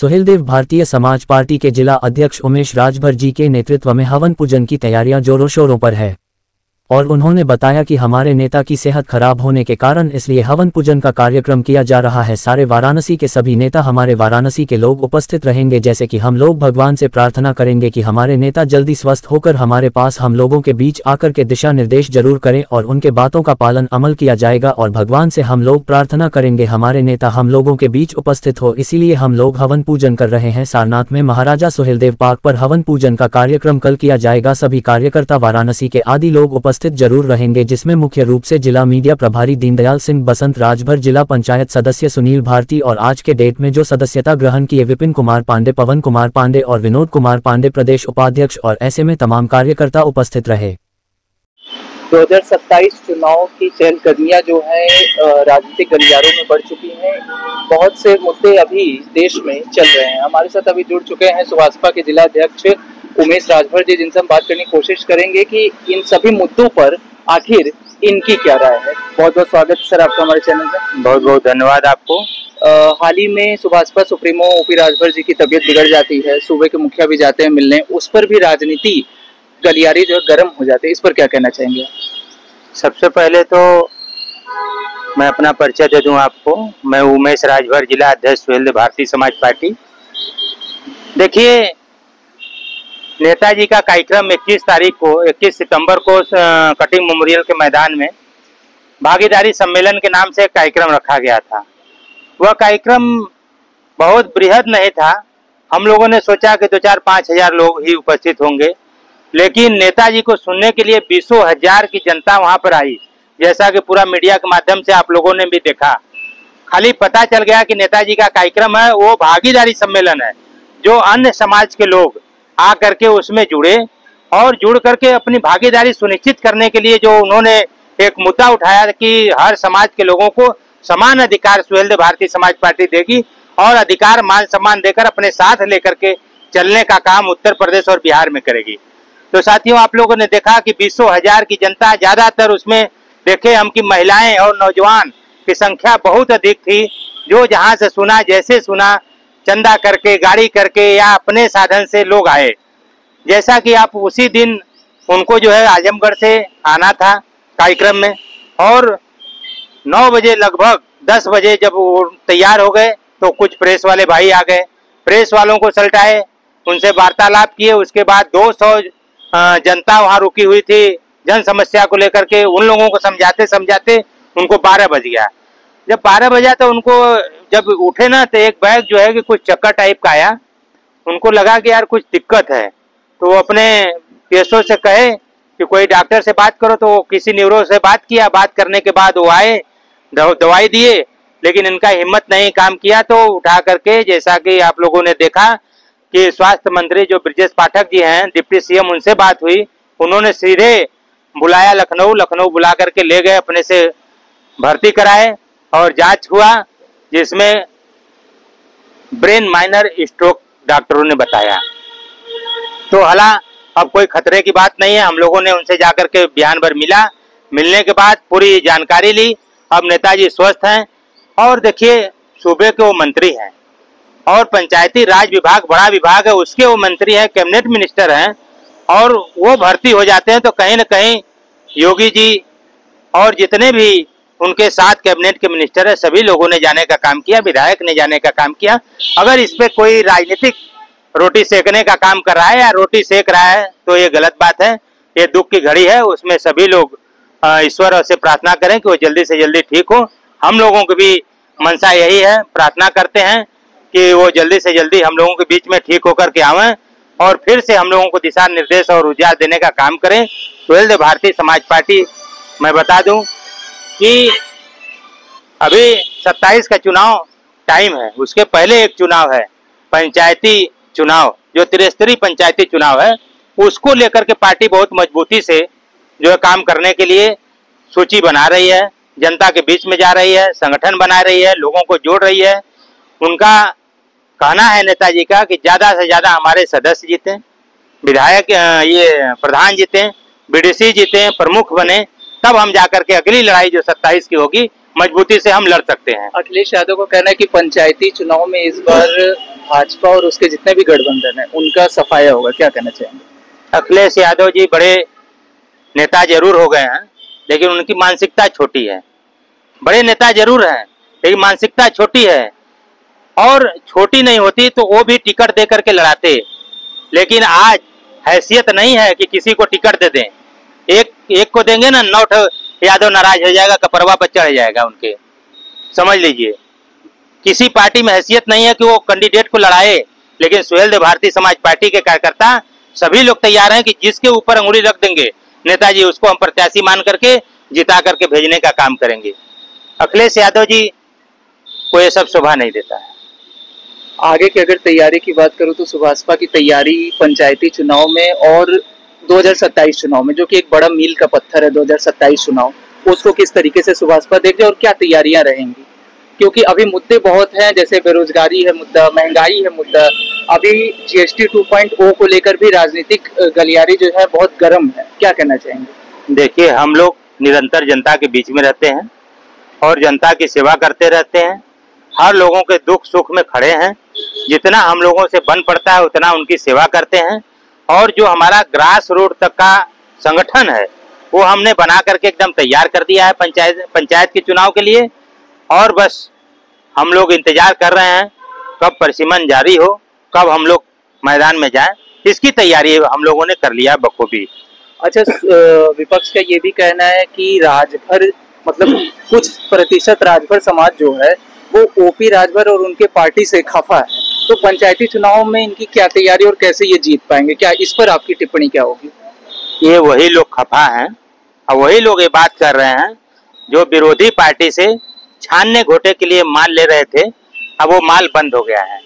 Suheldev Bharatiya Samaj party के जिला अध्यक्ष उमेश राजभर जी के नेतृत्व में हवन पूजन की तैयारियां जोरों शोरों पर है और उन्होंने बताया कि हमारे नेता की सेहत खराब होने के कारण इसलिए हवन पूजन का कार्यक्रम किया जा रहा है। सारे वाराणसी के सभी नेता, हमारे वाराणसी के लोग उपस्थित रहेंगे, जैसे कि हम लोग भगवान से प्रार्थना करेंगे कि हमारे नेता जल्दी स्वस्थ होकर हमारे पास हम लोगों के बीच आकर के दिशा निर्देश जरूर करें और उनके बातों का पालन अमल किया जाएगा और भगवान से हम लोग प्रार्थना करेंगे हमारे नेता हम लोगों के बीच उपस्थित हो, इसीलिए हम लोग हवन पूजन कर रहे हैं। सारनाथ में महाराजा सुहेलदेव पार्क पर हवन पूजन का कार्यक्रम कल किया जाएगा। सभी कार्यकर्ता वाराणसी के आदि लोग उपस्थित जरूर रहेंगे, जिसमें मुख्य रूप से जिला मीडिया प्रभारी दीनदयाल सिंह बसंत राजभर, जिला पंचायत सदस्य सुनील भारती और आज के डेट में जो सदस्यता ग्रहण किए विपिन कुमार पांडे, पवन कुमार पांडे और विनोद कुमार पांडे प्रदेश उपाध्यक्ष और ऐसे में तमाम कार्यकर्ता उपस्थित रहे। 2027 चुनाव की चहलकदमियां जो है राजनीतिक गलियारों में बढ़ चुकी हैं। बहुत से मुद्दे अभी देश में चल रहे हैं। हमारे साथ अभी जुड़ चुके हैं सुभाषपा के जिला अध्यक्ष उमेश राजभर जी, जिनसे हम बात करने की कोशिश करेंगे कि इन सभी मुद्दों पर आखिर इनकी क्या राय है। बहुत बहुत स्वागत सर आपका हमारे चैनल में। बहुत बहुत धन्यवाद आपको। हाल ही में सुभाषपा सुप्रीमो ओपी राजभर जी की तबीयत बिगड़ जाती है, सूबे के मुखिया भी जाते हैं मिलने, उस पर भी राजनीति गलियारी जो है गर्म हो जाती है, इस पर क्या कहना चाहेंगे? सबसे पहले तो मैं अपना परिचय दे दूं आपको। मैं उमेश राजभर, जिला अध्यक्ष सुहेलदेव भारतीय समाज पार्टी। देखिए, नेताजी का कार्यक्रम 21 सितंबर को कटिंग मेमोरियल के मैदान में भागीदारी सम्मेलन के नाम से एक कार्यक्रम रखा गया था। वह कार्यक्रम बहुत बृहद नहीं था। हम लोगों ने सोचा कि 2-4-5 हजार लोग ही उपस्थित होंगे, लेकिन नेताजी को सुनने के लिए 20,000 की जनता वहां पर आई, जैसा कि पूरा मीडिया के माध्यम से आप लोगों ने भी देखा। खाली पता चल गया कि नेताजी का कार्यक्रम है, वो भागीदारी सम्मेलन है, जो अन्य समाज के लोग आ करके उसमें जुड़े और जुड़ करके अपनी भागीदारी सुनिश्चित करने के लिए जो उन्होंने एक मुद्दा उठाया कि हर समाज के लोगों को समान अधिकार सुहेलदेव भारतीय समाज पार्टी देगी और अधिकार मान सम्मान देकर अपने साथ लेकर के चलने का काम उत्तर प्रदेश और बिहार में करेगी। तो साथियों, आप लोगों ने देखा कि 20,000 की जनता, ज्यादातर उसमें देखे हम कि महिलाएं और नौजवान की संख्या बहुत अधिक थी, जो जहां से सुना, जैसे सुना, चंदा करके, गाड़ी करके या अपने साधन से लोग आए। जैसा कि आप उसी दिन उनको जो है आजमगढ़ से आना था कार्यक्रम में, और 9 बजे लगभग 10 बजे जब वो तैयार हो गए तो कुछ प्रेस वाले भाई आ गए, प्रेस वालों को सल्टाए, उनसे वार्तालाप किए। उसके बाद 200 जनता वहाँ रुकी हुई थी जन समस्या को लेकर के। उन लोगों को समझाते समझाते उनको 12 बज गया। जब 12 बजा तो उनको जब उठे ना, तो एक बैग जो है कि कुछ चक्कर टाइप का आया। उनको लगा कि यार कुछ दिक्कत है, तो वो अपने पीएसओ से कहे कि कोई डॉक्टर से बात करो, तो वो किसी न्यूरो से बात किया। बात करने के बाद वो आए, दवाई दिए, लेकिन इनका हिम्मत नहीं काम किया। तो उठा करके, जैसा कि आप लोगों ने देखा कि स्वास्थ्य मंत्री जो ब्रजेश पाठक जी हैं, डिप्टी सीएम, उनसे बात हुई। उन्होंने सीधे बुलाया लखनऊ बुला करके ले गए, अपने से भर्ती कराए और जांच हुआ, जिसमें ब्रेन माइनर स्ट्रोक डॉक्टरों ने बताया। तो हाला अब कोई खतरे की बात नहीं है। हम लोगों ने उनसे जाकर के बयान भर मिलने के बाद पूरी जानकारी ली। अब नेताजी स्वस्थ हैं। और देखिए, सूबे के वो मंत्री हैं और पंचायती राज विभाग बड़ा विभाग है, उसके वो मंत्री हैं, कैबिनेट मिनिस्टर हैं, और वो भर्ती हो जाते हैं। तो कहीं ना कहीं योगी जी और जितने भी उनके साथ कैबिनेट के मिनिस्टर है, सभी लोगों ने जाने का काम किया, विधायक ने जाने का काम किया। अगर इस पे कोई राजनीतिक रोटी सेकने का काम कर रहा है या रोटी सेक रहा है तो ये गलत बात है। ये दुख की घड़ी है, उसमें सभी लोग ईश्वर से प्रार्थना करें कि वो जल्दी से जल्दी ठीक हो। हम लोगों की भी मंशा यही है, प्रार्थना करते हैं कि वो जल्दी से जल्दी हम लोगों के बीच में ठीक होकर के आवें और फिर से हम लोगों को दिशा निर्देश और ऊर्जा देने का काम करें। सुहेलदेव भारतीय समाज पार्टी, मैं बता दूं कि अभी 27 का चुनाव टाइम है, उसके पहले एक चुनाव है, पंचायती चुनाव, जो त्रिस्तरीय पंचायती चुनाव है। उसको लेकर के पार्टी बहुत मजबूती से जो है काम करने के लिए सूची बना रही है, जनता के बीच में जा रही है, संगठन बना रही है, लोगों को जोड़ रही है। उनका कहना है नेताजी का कि ज्यादा से ज्यादा हमारे सदस्य जीते, विधायक ये प्रधान जीते, बीडीसी जीते, प्रमुख बने, तब हम जाकर के अगली लड़ाई जो 27 की होगी मजबूती से हम लड़ सकते हैं। अखिलेश यादव को कहना है कि पंचायती चुनाव में इस बार भाजपा और उसके जितने भी गठबंधन है उनका सफाया होगा, क्या कहना चाहेंगे? अखिलेश यादव जी बड़े नेता जरूर हो गए हैं, लेकिन उनकी मानसिकता छोटी है। बड़े नेता जरूर हैं, लेकिन मानसिकता छोटी है, और छोटी नहीं होती तो वो भी टिकट दे करके लड़ाते। लेकिन आज हैसियत नहीं है कि किसी को टिकट दे दें। एक को देंगे ना, 9 यादव नाराज हो जाएगा, कपरवा पर चढ़ जाएगा उनके, समझ लीजिए। किसी पार्टी में हैसियत नहीं है कि वो कैंडिडेट को लड़ाए, लेकिन सुहेलदेव भारतीय समाज पार्टी के कार्यकर्ता सभी लोग तैयार हैं कि जिसके ऊपर अंगुली रख देंगे नेताजी, उसको हम प्रत्याशी मान करके जिता करके भेजने का काम करेंगे। अखिलेश यादव जी को ये सब शोभा नहीं देता है। आगे की अगर तैयारी की बात करूं तो सुभाषपा की तैयारी पंचायती चुनाव में और 2027 चुनाव में, जो कि एक बड़ा मील का पत्थर है 2027 चुनाव, उसको किस तरीके से सुभाषपा देख रहे और क्या तैयारियां रहेंगी? क्योंकि अभी मुद्दे बहुत हैं, जैसे बेरोजगारी है मुद्दा, महंगाई है मुद्दा, अभी GST 2.0 को लेकर भी राजनीतिक गलियारी जो है बहुत गर्म है, क्या कहना चाहेंगे? देखिए, हम लोग निरंतर जनता के बीच में रहते हैं और जनता की सेवा करते रहते हैं, हर लोगों के दुख सुख में खड़े हैं। जितना हम लोगों से बन पड़ता है उतना उनकी सेवा करते हैं, और जो हमारा ग्रास रूट तक का संगठन है वो हमने बना करके एकदम तैयार कर दिया है पंचायत के चुनाव के लिए। और बस हम लोग इंतजार कर रहे हैं कब परिसीमन जारी हो, कब हम लोग मैदान में जाएं, इसकी तैयारी हम लोगों ने कर लिया बखूबी। अच्छा, विपक्ष का ये भी कहना है कि राजभर, मतलब कुछ प्रतिशत राजभर समाज जो है वो OP राजभर और उनके पार्टी से खफा है, तो पंचायती चुनाव में इनकी क्या तैयारी और कैसे ये जीत पाएंगे, क्या इस पर आपकी टिप्पणी क्या होगी? ये वही लोग खफा हैं और वही लोग ये बात कर रहे हैं जो विरोधी पार्टी से छानने घोटे के लिए माल ले रहे थे, अब वो माल बंद हो गया है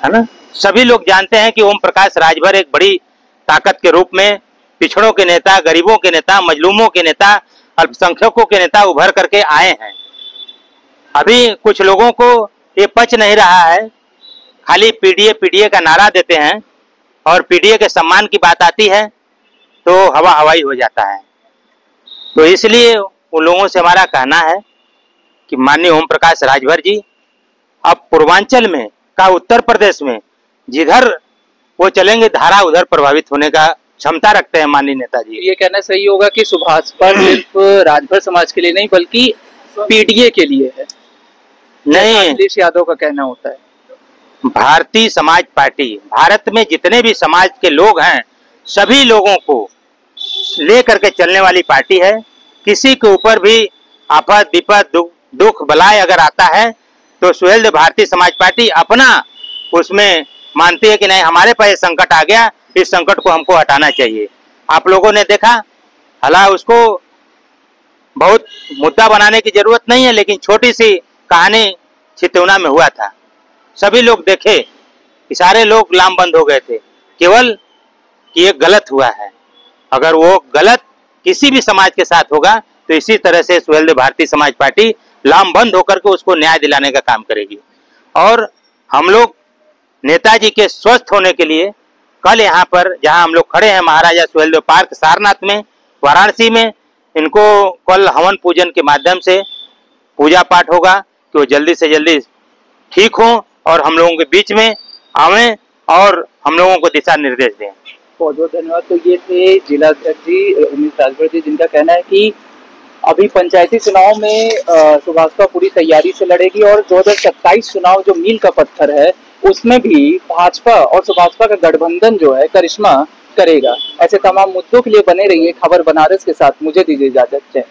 ना। सभी लोग जानते हैं कि ओम प्रकाश राजभर एक बड़ी ताकत के रूप में पिछड़ों के नेता, गरीबों के नेता, मजलूमों के नेता, अल्पसंख्यकों के नेता उभर करके आए हैं। अभी कुछ लोगों को ये पच नहीं रहा है, खाली पीडीए का नारा देते हैं और पीडीए के सम्मान की बात आती है तो हवा हवाई हो जाता है। तो इसलिए उन लोगों से हमारा कहना है कि माननीय ओम प्रकाश राजभर जी अब पूर्वांचल में का उत्तर प्रदेश में जिधर वो चलेंगे धारा उधर प्रभावित होने का क्षमता रखते हैं माननीय नेताजी। ये कहना सही होगा कि सुभाषपा सिर्फ राजभर समाज के लिए नहीं बल्कि पीडीए के लिए है? नहीं, अखिलेश यादव का कहना होता है भारतीय समाज पार्टी भारत में जितने भी समाज के लोग हैं सभी लोगों को लेकर के चलने वाली पार्टी है। किसी के ऊपर भी आफत विपद दुख बलाय अगर आता है तो सुहेलदेव भारतीय समाज पार्टी अपना उसमें मानती है कि नहीं, हमारे पास संकट आ गया, इस संकट को हमको हटाना चाहिए। आप लोगों ने देखा, हालांकि उसको बहुत मुद्दा बनाने की जरूरत नहीं है, लेकिन छोटी सी कहानी छितौना में हुआ था, सभी लोग देखे कि सारे लोग लामबंद हो गए थे, केवल कि ये गलत हुआ है। अगर वो गलत किसी भी समाज के साथ होगा तो इसी तरह से सुहेलदेव भारतीय समाज पार्टी लामबंद होकर के उसको न्याय दिलाने का काम करेगी। और हम लोग नेताजी के स्वस्थ होने के लिए कल यहाँ पर जहाँ हम लोग खड़े हैं महाराजा सुहेलदेव पार्क सारनाथ में वाराणसी में, इनको कल हवन पूजन के माध्यम से पूजा पाठ होगा कि वो जल्दी से जल्दी ठीक हो और हम लोगों के बीच में आवें और हम लोगों को दिशा निर्देश दें। बहुत बहुत धन्यवाद। तो ये थे जिला अध्यक्ष जी उमेश राजभर जी, जिनका कहना है कि अभी पंचायती चुनाव में सुभाषपा पूरी तैयारी से लड़ेगी और 2027 चुनाव जो मील का पत्थर है उसमें भी भाजपा और सुभाषपा का गठबंधन जो है करिश्मा करेगा। ऐसे तमाम मुद्दों के लिए बने रहिए खबर बनारस के साथ। मुझे दीजिए इजाजत।